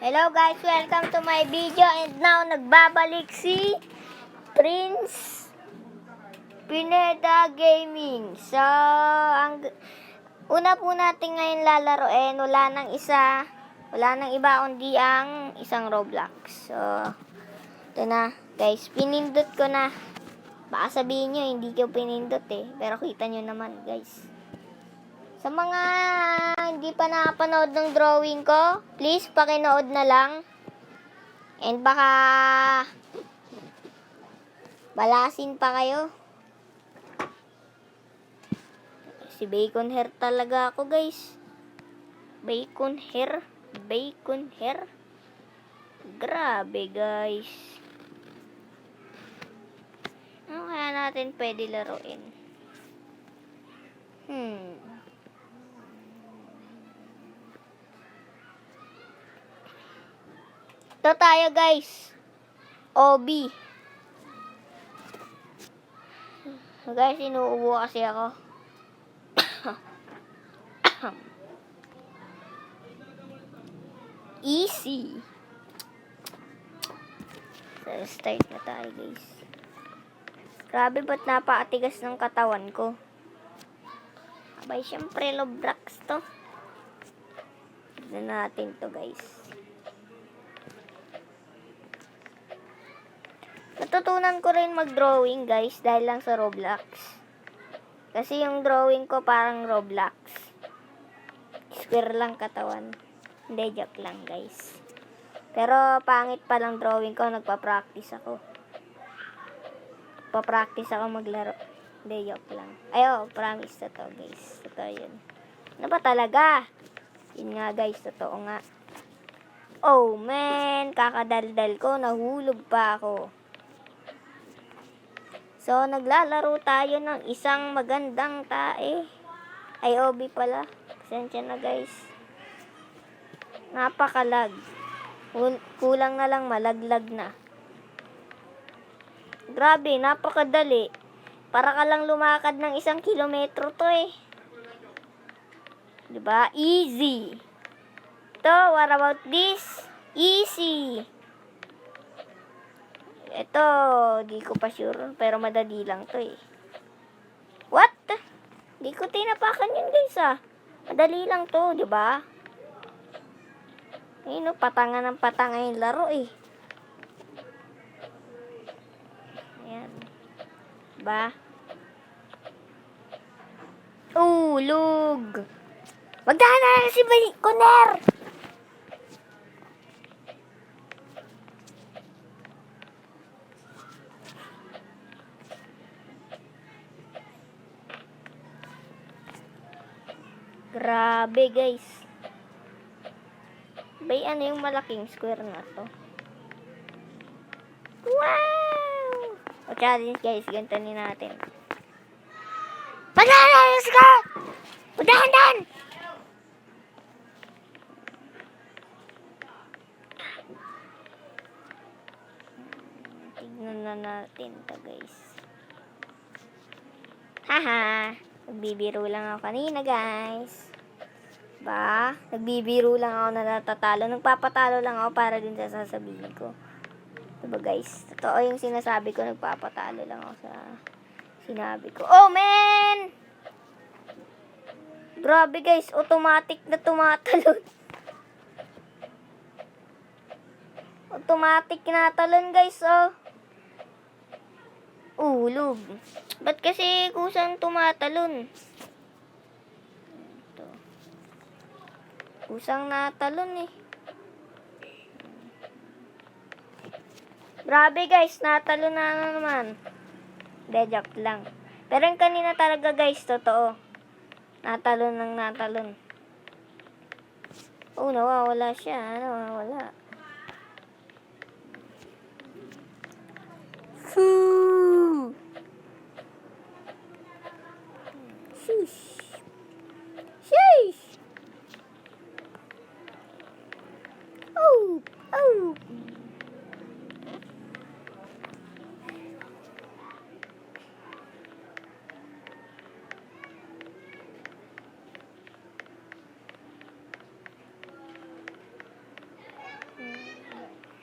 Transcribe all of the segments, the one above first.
Hello guys, welcome to my video and now nagbabalik si Prince Pineda Gaming. So, ang una po natin ngayon lalaroin, wala nang iba kundi ang isang Roblox. So, ito na guys, pinindot ko na. Baka sabihin nyo, hindi ko pinindot pero kita nyo naman guys. Sa mga hindi pa nakapanood ng drawing ko, please pakinood na lang. And baka balasin pa kayo. Si Bacon Hair talaga ako guys. Bacon Hair. Grabe guys. Ano kaya natin pwede laruin? Ito tayo guys. OB. Guys, inuubo kasi ako. Easy. So, start na tayo guys. Grabe, ba't napakatigas ng katawan ko? Abay, syempre, Roblox to. Tignan natin to guys. Natutunan ko rin mag-drawing guys dahil lang sa Roblox. Kasi yung drawing ko parang Roblox. Square lang katawan. Hindi, joke lang guys. Pero pangit pa lang drawing ko, nagpa-practice ako. Maglaro. Hindi, joke lang. Ayo, promise na to guys. Totoo yun. Ano ba talaga? Yun nga guys, totoo nga. Oh man, kakadaldal ko, nahulog pa ako. So, naglalaro tayo ng isang magandang tae. Ay, OB pala. Pasensya na guys. Napakalag. Kulang na lang malaglag na. Grabe, napakadali. Para ka lang lumakad ng 1 kilometro to Diba? Easy. To, what about this? Easy. Ito, di ko pa sure, pero madali lang to What? Di ko tinapakan yun guys Madali lang to, di ba? Ayun patanga ng patanga yung laro Ayan. Diba? Lug. Magdahan na si Kuner! Grabe guys. Bay, ano yung malaking square na to? Wow! O challenge guys, ganito ni natin. Panalayos ka! Padahan-dahan! Tignan na natin to guys. Haha! Nagbibiro lang ako kanina guys. Nagbibiro lang ako na natatalo. Nagpapatalo lang ako para din sa sasabihin ko. Diba guys? Totoo yung sinasabi ko. Nagpapatalo lang ako sa sinabi ko. Oh man! Grabe guys. Automatic na tumatalon. Automatic na talon guys Ulog. Ba't kasi kusang tumatalon? Ito. Kusang natalon Grabe guys, natalon na naman. Joke lang. Pero yung kanina talaga guys, totoo. Natalon ng natalon. Nawawala siya. Nawawala. Sheesh. Oh.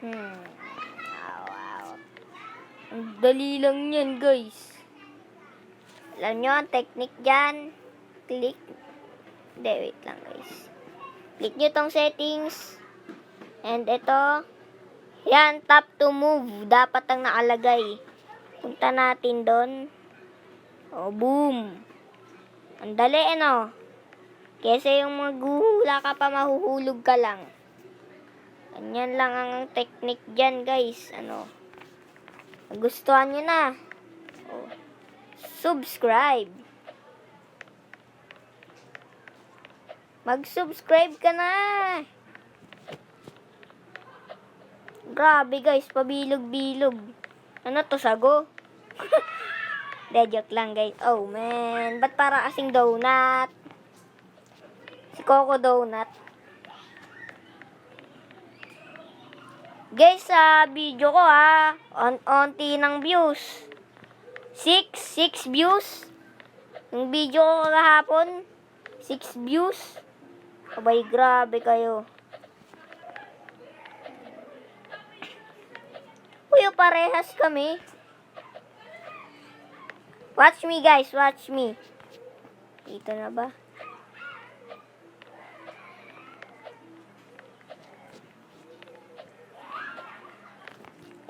Wow. Ang dali lang yan, guys. Alam nyo, ang technique dyan. Click. Hindi, wait lang, guys. Click nyo tong settings. And ito. Yan, tap to move. Dapat ang nakalagay. Punta natin doon. Oh, boom. Ang dali, ano? Kesa yung maghuhula ka pa, mahuhulog ka lang. Ganyan lang ang technique dyan, guys. Ano? Nagustuhan nyo na. Oh. Subscribe. Mag-subscribe ka na. Grabe, guys. Pabilog-bilog. Ano to, sago? De, joke lang, guys. Oh, man. Ba't para kasing donut? Si Coco Donut. Guys, sa video ko onti ng views. 6 views. Yung video ko kahapon, 6 views. Abay, grabe kayo. Uy, parehas kami. Watch me, guys. Watch me. Dito na ba?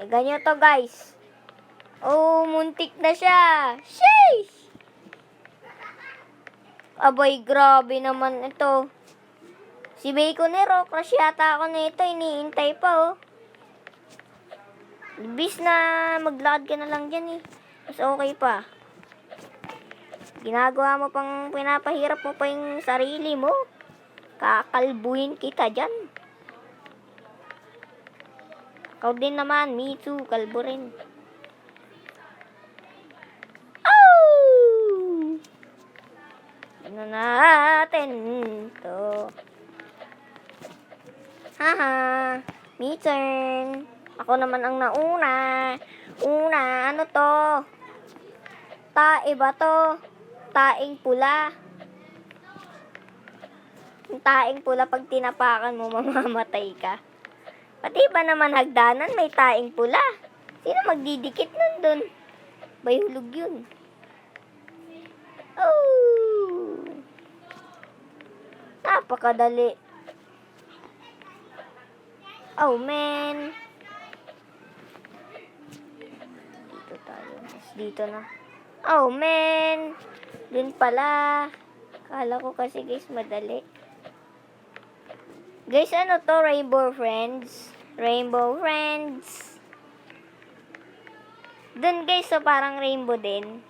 Ganyan to, guys. Oh, muntik na siya. Sheesh! Abay, grabe naman ito. Si Baconero, crush yata ako na ito. Iniintay pa, oh. Ibis na maglakad ka na lang dyan, eh. Mas okay pa. Ginagawa mo pang pinapahirap mo pa yung sarili mo. Kakalbuhin kita dyan. Ikaw din naman, me too, kalbo rin. Oh! Ano natin to? Haha, me turn. Ako naman ang nauna. Ano to? Tae ba to? Taing pula. Yung taing pula, pag tinapakan mo, mamamatay ka. Pati ba naman hagdanan, may taing pula? Sino magdidikit nandun? Bayulog yun. Oh! Napakadali. Oh, man. Dito tayo. Dito na. Oh, man. Dun pala. Kala ko kasi, guys, madali. Guys, ano to? Rainbow Friends. Rainbow Friends. Dun, guys, so parang rainbow din.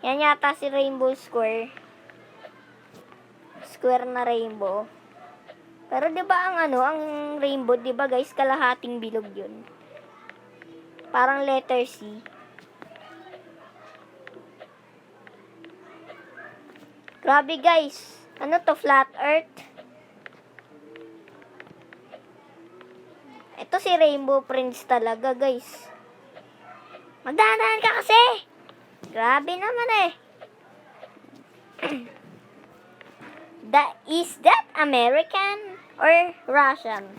Yan yata si Rainbow Square. Square na rainbow. Pero 'di ba ang rainbow, 'di ba, guys, kalahating bilog 'yun. Parang letter C. Grabe, guys. Ano to, flat earth? Ito si Rainbow Prince talaga, guys. Magdaan ka kasi. Grabe naman eh. Is that American or Russian?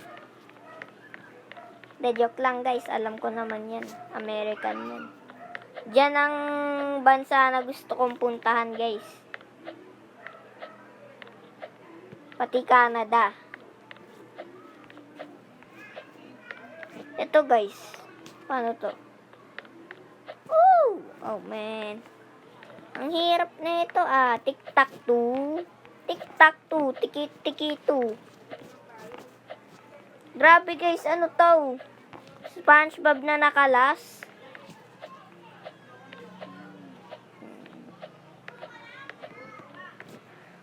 De, joke lang, guys. Alam ko naman yan. American yan. Diyan ang bansa na gusto kong puntahan, guys. Pati Canada. Ito, guys. Paano to? Oh, man. Ang hirap na ito, Tic-tac-toe. Tic-tac-toe. Tiki-tiki-toe. Grabe, guys. Ano to? SpongeBob na nakalas.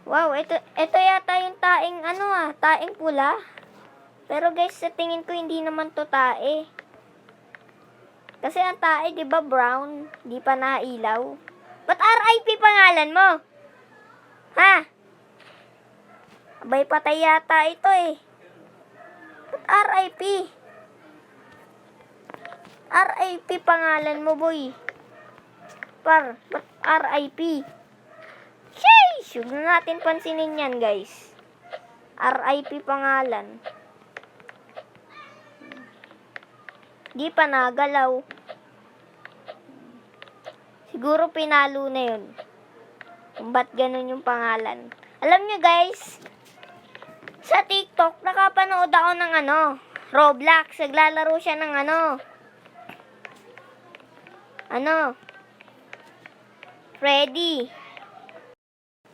Wow, ito yata yung taing taing pula. Pero, guys, sa tingin ko hindi naman to tae. Kasi ang tae, 'di ba, brown, di pa nailaw. Ba't RIP pangalan mo? Ha? Abay, patay yata ito eh. Ba't RIP? RIP pangalan mo, boy. Ba't RIP? Sheesh! Huwag na natin pansinin yan, guys. RIP pangalan. Di pa nagalaw. Siguro pinalo na yun. Kung ba't ganun yung pangalan. Alam nyo guys, sa TikTok, nakapanood ako ng Roblox. Naglalaro siya ng Freddy.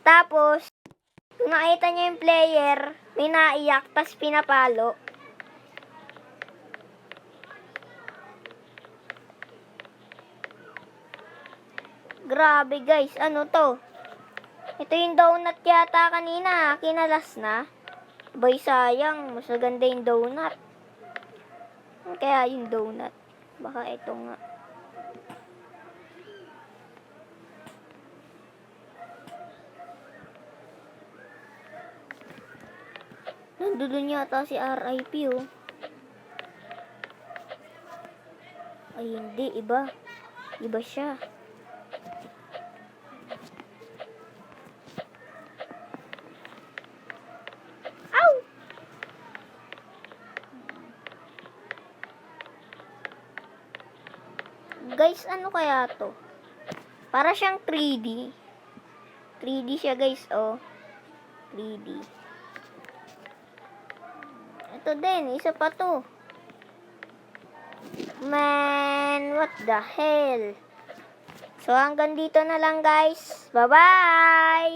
Tapos, kung nakita niya yung player, may naiyak, tas pinapalo. Grabe guys, ano to? Ito yung donut yata kanina, kinalas na. Bay, sayang, mas maganda yung donut. Kaya yung donut. Baka ito nga. Nandun yata si RIP oh. Ay hindi, iba. Iba siya. Ow! Guys, ano kaya to? Para siyang 3D. 3D siya guys, oh. 3D. Ito din, isa pa to. Man, what the hell? So, hanggang dito na lang guys. Bye-bye!